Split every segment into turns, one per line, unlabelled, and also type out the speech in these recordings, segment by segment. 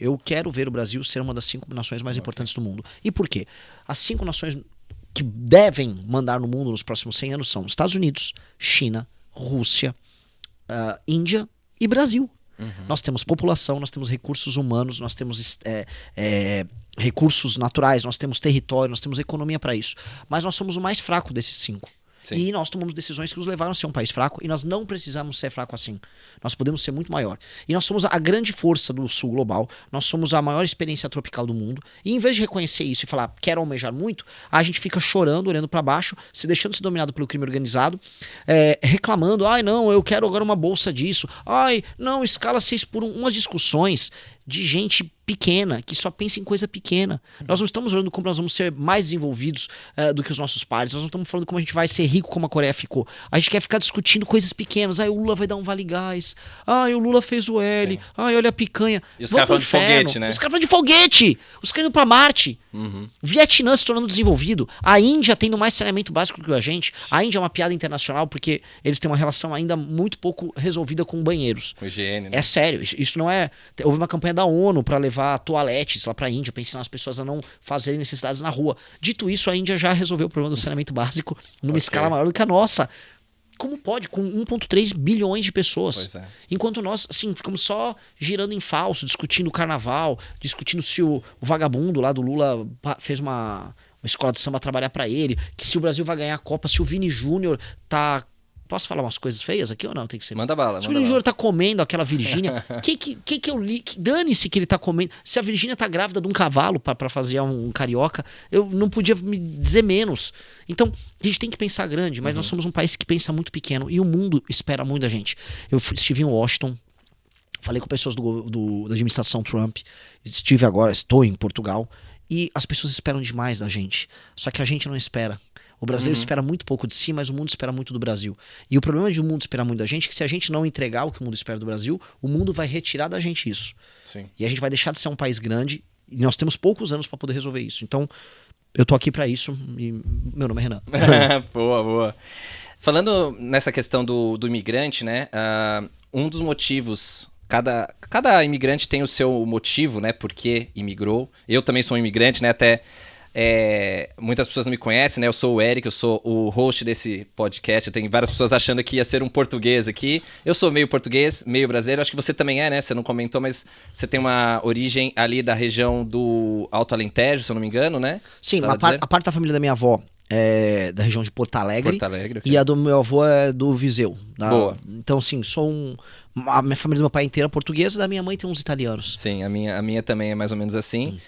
Eu quero ver o Brasil ser uma das 5 nações mais importantes do mundo. E por quê? As 5 nações que devem mandar no mundo nos próximos 100 anos são Estados Unidos, China, Rússia, Índia e Brasil. Nós temos população, nós temos recursos humanos, nós temos recursos naturais, nós temos território, nós temos economia para isso. Mas nós somos o mais fraco desses 5. Sim. E nós tomamos decisões que nos levaram a ser um país fraco e nós não precisamos ser fraco assim. Nós podemos ser muito maior. E nós somos a grande força do sul global, nós somos a maior experiência tropical do mundo. E em vez de reconhecer isso e falar, quero almejar muito, a gente fica chorando, olhando para baixo, se deixando ser dominado pelo crime organizado, reclamando, ai não, eu quero agora uma bolsa disso, ai não, escala 6x1, umas discussões de gente pequena, que só pensa em coisa pequena. Nós não estamos falando como nós vamos ser mais desenvolvidos do que os nossos pares, nós não estamos falando como a gente vai ser rico como a Coreia ficou. A gente quer ficar discutindo coisas pequenas. O Lula vai dar um Vale Gás. O Lula fez o L.
Sim.
Olha a picanha.
E os caras falando de foguete, né?
Os caras falando de foguete. Os caras indo pra Marte. Vietnã se tornando desenvolvido. A Índia tendo mais saneamento básico que a gente. A Índia é uma piada internacional porque eles têm uma relação ainda muito pouco resolvida com banheiros.
Com higiene, né?
É sério. Isso não é... Houve uma campanha da ONU pra levar toaletes lá pra Índia, pra ensinar as pessoas a não fazerem necessidades na rua. Dito isso, a Índia já resolveu o problema do saneamento básico numa escala maior do que a nossa. Como pode? Com 1,3 bilhões de pessoas.
Pois é.
Enquanto nós, assim, ficamos só girando em falso, discutindo o carnaval, discutindo se o vagabundo lá do Lula fez uma escola de samba trabalhar pra ele, que se o Brasil vai ganhar a Copa, se o Vini Júnior tá... Posso falar umas coisas feias aqui ou não? Tem que ser...
Manda bala,
se o Vini Júnior tá comendo aquela Virgínia, que eu li? Dane-se que ele tá comendo. Se a Virgínia tá grávida de um cavalo pra fazer um carioca, eu não podia me dizer menos. Então, a gente tem que pensar grande, mas nós somos um país que pensa muito pequeno e o mundo espera muito da gente. Eu estive em Washington, falei com pessoas da administração Trump, estou em Portugal e as pessoas esperam demais da gente. Só que a gente não espera. O brasileiro espera muito pouco de si, mas o mundo espera muito do Brasil. E o problema de o mundo esperar muito da gente é que se a gente não entregar o que o mundo espera do Brasil, o mundo vai retirar da gente isso.
Sim.
E a gente vai deixar de ser um país grande e nós temos poucos anos para poder resolver isso. Então, eu tô aqui para isso e meu nome é Renan.
Boa, boa. Falando nessa questão do imigrante, né? Um dos motivos... Cada imigrante tem o seu motivo, né? Por que imigrou. Eu também sou um imigrante, né? Até... muitas pessoas não me conhecem, né? Eu sou o Eric, eu sou o host desse podcast. Tem várias pessoas achando que ia ser um português aqui. Eu sou meio português, meio brasileiro. Acho que você também é, né? Você não comentou, mas você tem uma origem ali da região do Alto Alentejo, se eu não me engano, né?
Sim, a parte da família da minha avó é da região de Porto Alegre.
Okay.
E a do meu avô é do Viseu.
Boa.
Então, sim, a minha família do meu pai inteira é portuguesa, da minha mãe tem uns italianos.
Sim, a minha também é mais ou menos assim.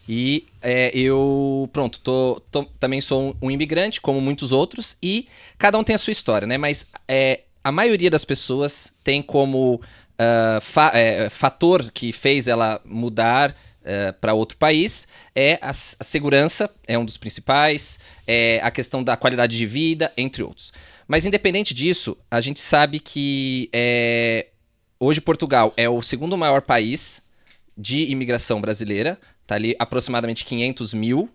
E eu, também sou um imigrante, como muitos outros, e cada um tem a sua história, né? Mas a maioria das pessoas tem como fator que fez ela mudar para outro país a segurança, é um dos principais, a questão da qualidade de vida, entre outros. Mas independente disso, a gente sabe que hoje Portugal é o segundo maior país de imigração brasileira. Tá ali aproximadamente 500 mil,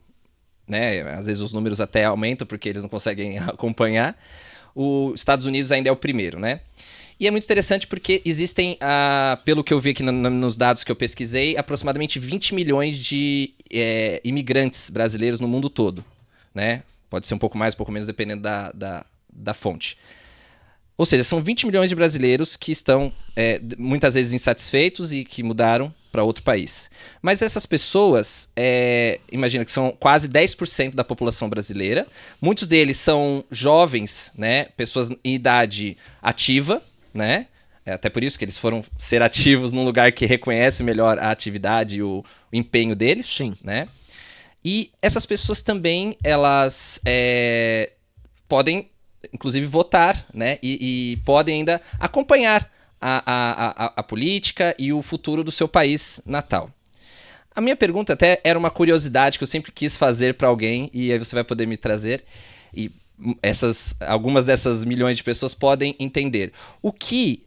né? Às vezes os números até aumentam porque eles não conseguem acompanhar. Os Estados Unidos ainda é o primeiro, né? E é muito interessante porque existem, pelo que eu vi aqui nos dados que eu pesquisei, aproximadamente 20 milhões de imigrantes brasileiros no mundo todo, né? Pode ser um pouco mais, um pouco menos, dependendo da fonte. Ou seja, são 20 milhões de brasileiros que estão muitas vezes insatisfeitos e que mudaram para outro país. Mas essas pessoas, imagina que são quase 10% da população brasileira. Muitos deles são jovens, né? Pessoas em idade ativa, né? Até por isso que eles foram ser ativos num lugar que reconhece melhor a atividade e o empenho deles.
Sim.
Né? E essas pessoas também, elas podem, inclusive, votar, né? E podem ainda acompanhar a política e o futuro do seu país natal. A minha pergunta até era uma curiosidade que eu sempre quis fazer para alguém, e aí você vai poder me trazer, e algumas dessas milhões de pessoas podem entender. O que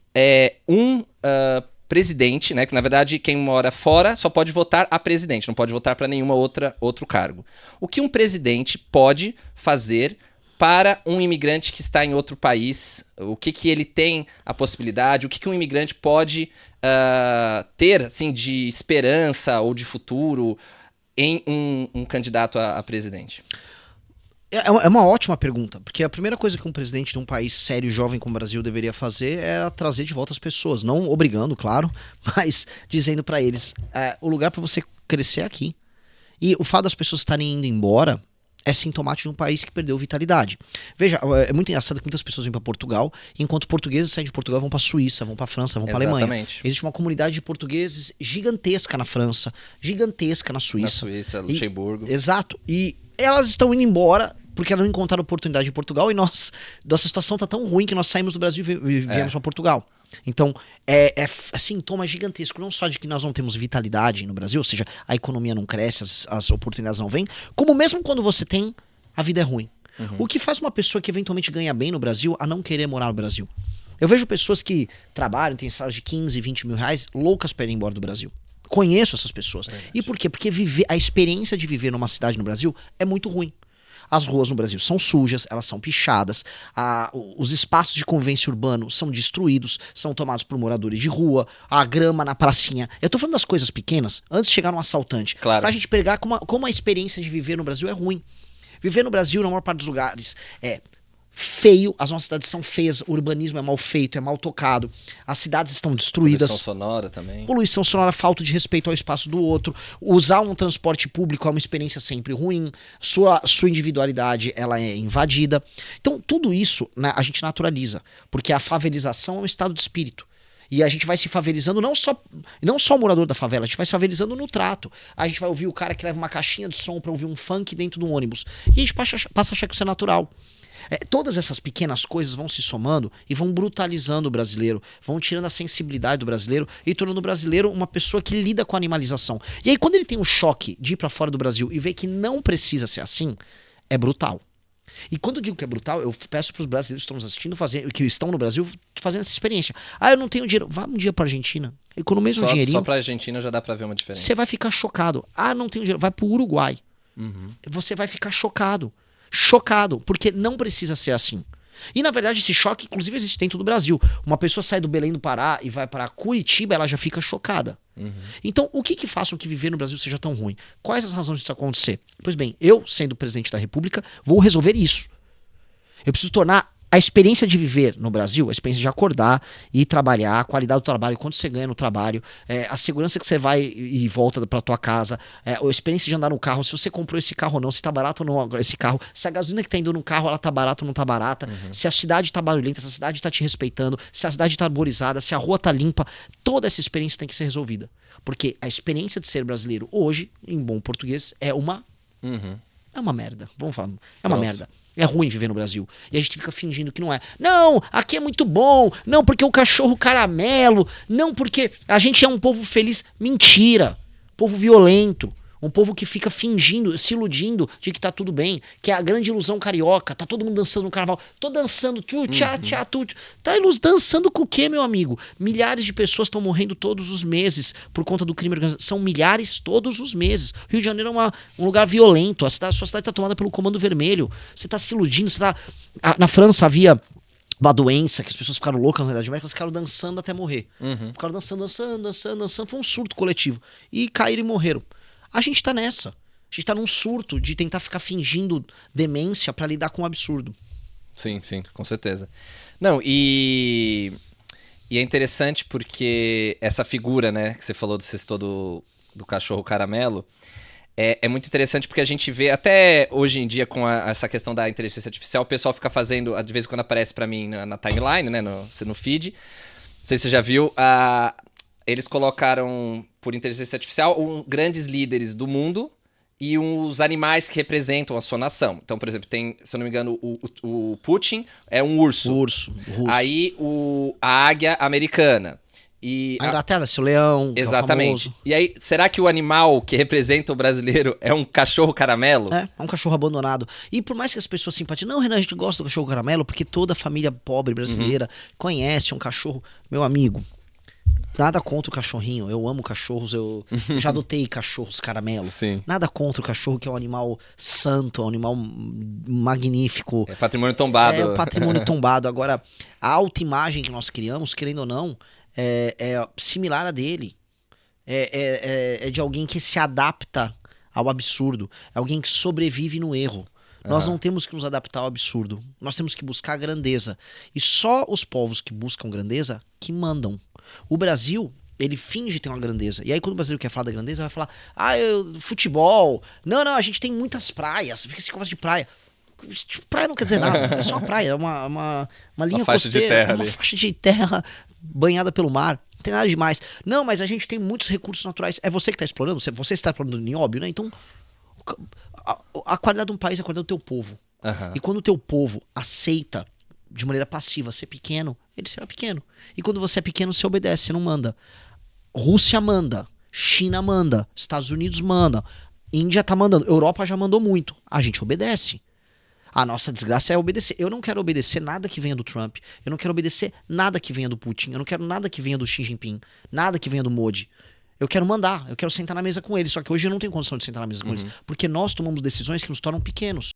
um presidente, né, que na verdade quem mora fora só pode votar a presidente, não pode votar para nenhuma outro cargo. O que um presidente pode fazer para um imigrante que está em outro país? O que ele tem a possibilidade? O que um imigrante pode ter assim, de esperança ou de futuro em um candidato a presidente?
É uma ótima pergunta, porque a primeira coisa que um presidente de um país sério e jovem como o Brasil deveria fazer é trazer de volta as pessoas, não obrigando, claro, mas dizendo pra eles, o lugar pra você crescer é aqui. E o fato das pessoas estarem indo embora é sintomático de um país que perdeu vitalidade. Veja, é muito engraçado que muitas pessoas vêm para Portugal, enquanto portugueses saem de Portugal e vão para Suíça, vão para França, vão para Alemanha. Existe uma comunidade de portugueses gigantesca na França, gigantesca na Suíça.
Na Suíça, Luxemburgo.
Exato. E elas estão indo embora porque elas não encontraram oportunidade em Portugal e nossa situação tá tão ruim que nós saímos do Brasil e viemos para Portugal. Então, é sintoma gigantesco, não só de que nós não temos vitalidade no Brasil, ou seja, a economia não cresce, as oportunidades não vêm, como mesmo quando você tem, a vida é ruim. O que faz uma pessoa que eventualmente ganha bem no Brasil a não querer morar no Brasil? Eu vejo pessoas que trabalham, têm salários de 15, 20 mil reais, loucas para ir embora do Brasil. Conheço essas pessoas. E por quê? Porque a experiência de viver numa cidade no Brasil é muito ruim. As ruas no Brasil são sujas, elas são pichadas, os espaços de convívência urbano são destruídos, são tomados por moradores de rua, a grama na pracinha. Eu tô falando das coisas pequenas, antes de chegar num assaltante.
Claro.
Pra gente pegar como a experiência de viver no Brasil é ruim. Viver no Brasil, na maior parte dos lugares, é feio, as nossas cidades são feias, o urbanismo é mal feito, é mal tocado, as cidades estão destruídas.
Poluição sonora também.
Poluição sonora, falta de respeito ao espaço do outro, usar um transporte público é uma experiência sempre ruim, sua individualidade ela é invadida. Então tudo isso, né, a gente naturaliza, porque a favelização é um estado de espírito. E a gente vai se favelizando, não só o morador da favela, a gente vai se favelizando no trato. A gente vai ouvir o cara que leva uma caixinha de som pra ouvir um funk dentro do ônibus. E a gente passa a achar que isso é natural. Todas essas pequenas coisas vão se somando e vão brutalizando o brasileiro, vão tirando a sensibilidade do brasileiro e tornando o brasileiro uma pessoa que lida com a animalização. E aí quando ele tem um choque de ir pra fora do Brasil e ver que não precisa ser assim, é brutal. E quando eu digo que é brutal, eu peço pros brasileiros que estão nos assistindo, que estão no Brasil, fazendo essa experiência. Eu não tenho dinheiro. Vá um dia pra Argentina, economiza um dinheirinho.
Só pra Argentina já dá pra ver uma diferença.
Você vai ficar chocado. Não tenho dinheiro. Vai pro Uruguai. Você vai ficar chocado. Chocado, porque não precisa ser assim. E na verdade esse choque inclusive existe dentro do Brasil. Uma pessoa sai do Belém do Pará e vai para Curitiba, ela já fica chocada. Então o que faz com que viver no Brasil seja tão ruim? Quais as razões disso acontecer? Pois bem, eu sendo presidente da República vou resolver isso. Eu preciso tornar a experiência de viver no Brasil, a experiência de acordar e trabalhar, a qualidade do trabalho, quanto você ganha no trabalho, a segurança que você vai e volta pra tua casa, a experiência de andar no carro, se você comprou esse carro ou não, se tá barato ou não esse carro, se a gasolina que tá indo no carro, ela tá barata ou não tá barata, se a cidade tá barulhenta, se a cidade tá te respeitando, se a cidade tá arborizada, se a rua tá limpa, toda essa experiência tem que ser resolvida. Porque a experiência de ser brasileiro hoje, em bom português, é uma merda. Vamos falar, é uma merda. É ruim viver no Brasil. E a gente fica fingindo que não é. Não, aqui é muito bom. Não, porque o cachorro caramelo. Não, porque a gente é um povo feliz. Mentira. Povo violento. Um povo que fica fingindo, se iludindo de que tá tudo bem. Que é a grande ilusão carioca. Tá todo mundo dançando no carnaval. Tô dançando. Tá dançando com o quê, meu amigo? Milhares de pessoas estão morrendo todos os meses por conta do crime organizado. São milhares todos os meses. Rio de Janeiro é um lugar violento. A sua cidade tá tomada pelo Comando Vermelho. Você tá se iludindo. Na França havia uma doença que as pessoas ficaram loucas na Idade Média, elas ficaram dançando até morrer. Ficaram dançando. Foi um surto coletivo. E caíram e morreram. A gente tá nessa. A gente tá num surto de tentar ficar fingindo demência pra lidar com o absurdo.
Sim, com certeza. Não, e é interessante porque essa figura, né, que você falou do sexto do cachorro caramelo, é muito interessante porque a gente vê, até hoje em dia com essa questão da inteligência artificial, o pessoal fica fazendo, de vez em quando aparece pra mim na timeline, né, no feed, não sei se você já viu, eles colocaram por inteligência artificial grandes líderes do mundo e os animais que representam a sua nação. Então, por exemplo, tem, se eu não me engano, o Putin é um urso.
O urso.
Aí a águia americana.
E a Inglaterra, seu leão.
Exatamente. E aí, será que o animal que representa o brasileiro é um cachorro caramelo?
É um cachorro abandonado. E por mais que as pessoas simpatizem, não, Renan, a gente gosta do cachorro caramelo porque toda família pobre brasileira conhece um cachorro. Meu amigo, Nada contra o cachorrinho, eu amo cachorros, eu já adotei cachorros caramelo.
Sim.
Nada contra o cachorro, que é um animal santo, é um animal magnífico.
É patrimônio tombado.
É patrimônio tombado. Agora, a autoimagem que nós criamos, querendo ou não, é similar à dele. É de alguém que se adapta ao absurdo. É alguém que sobrevive no erro. Nós não temos que nos adaptar ao absurdo. Nós temos que buscar a grandeza. E só os povos que buscam grandeza que mandam. O Brasil, ele finge ter uma grandeza. E aí quando o brasileiro quer falar da grandeza, vai falar, futebol. Não, a gente tem muitas praias. Fica esse conversa de praia. Praia não quer dizer nada. É só uma praia. É uma linha
faixa
costeira.
de terra
uma
ali.
faixa de terra banhada pelo mar. Não tem nada demais. Não, mas a gente tem muitos recursos naturais. É você que está explorando? Você está explorando nióbio, né? Então, a qualidade de um país é a qualidade do teu povo. E quando o teu povo aceita de maneira passiva ser pequeno, ele será pequeno. E quando você é pequeno, você obedece, você não manda. Rússia manda, China manda, Estados Unidos manda, Índia tá mandando, Europa já mandou muito. A gente obedece. A nossa desgraça é obedecer. Eu não quero obedecer nada que venha do Trump. Eu não quero obedecer nada que venha do Putin. Eu não quero nada que venha do Xi Jinping. Nada que venha do Modi. Eu quero mandar. Eu quero sentar na mesa com eles. Só que hoje eu não tenho condição de sentar na mesa com eles. Porque nós tomamos decisões que nos tornam pequenos.